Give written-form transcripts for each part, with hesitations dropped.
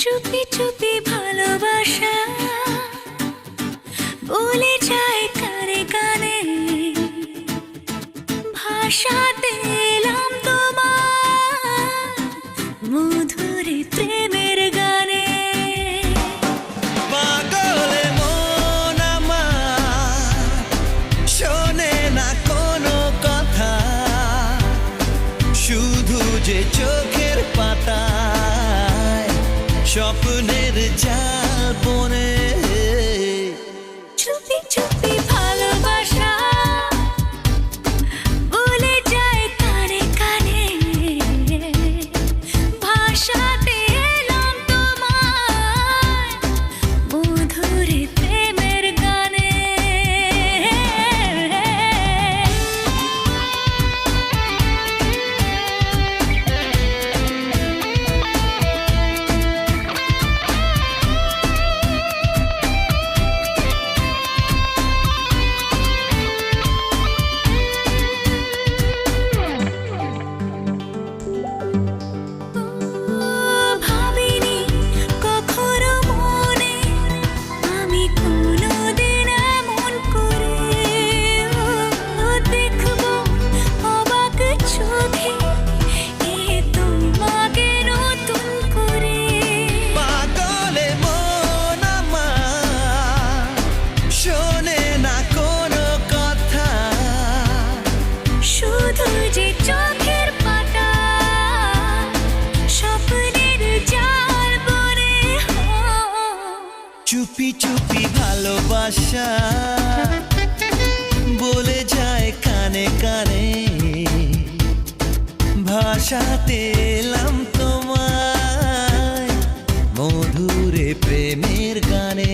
চুপি চুপি ভালোবাসা বলে যায় কানে কানে, ভাষাতে এলাম তোমার মধুর প্রেমের গানে। পাগলে মন আমার শোনে না কোনো কথা, শুধু যে চোখের পাতায় স্বপ্নের জাল বনে। চুপি চুপি ভালোবাসা বলে যায় কানে কানে, ভাষাতে এলাম তোমার মধুর প্রেমের গানে। ভাবিনি কখনো মনে আমি কোনোদিন এমন করে দেখবো অবাক চোখে এ তোমাকে নতুন করে। পাগলে মন আমার শোনে না কোনো কথা, শুধু যে চোখের পাতা স্বপ্নের জাল বনে। চুপি চুপি ভালোবাসা বলে যায় কানে কানে, ভাষাতে এলাম তোমায় মধুরে প্রেমের গানে।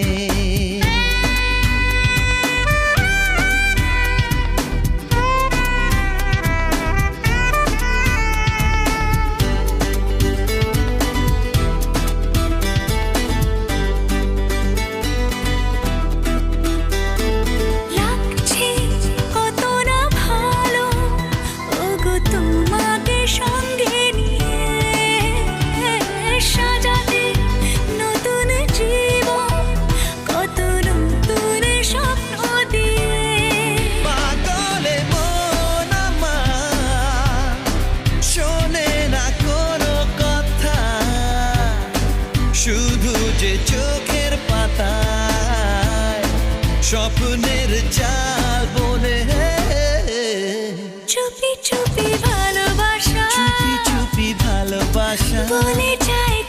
লাগছে কত না ভালো ওগো তোমাকে সঙ্গে নিয়ে, সাজাতে নতুন জীবন কত নতুন স্বপ্ন দিয়ে। পাগলে মন আমার শোনে না কোনো কথা, শুধু যে চোখের পাতায় স্বপ্নের জাল বনে। চুপি চুপি ভালোবাসা চুপি চুপি ভালোবাসা বলে যায়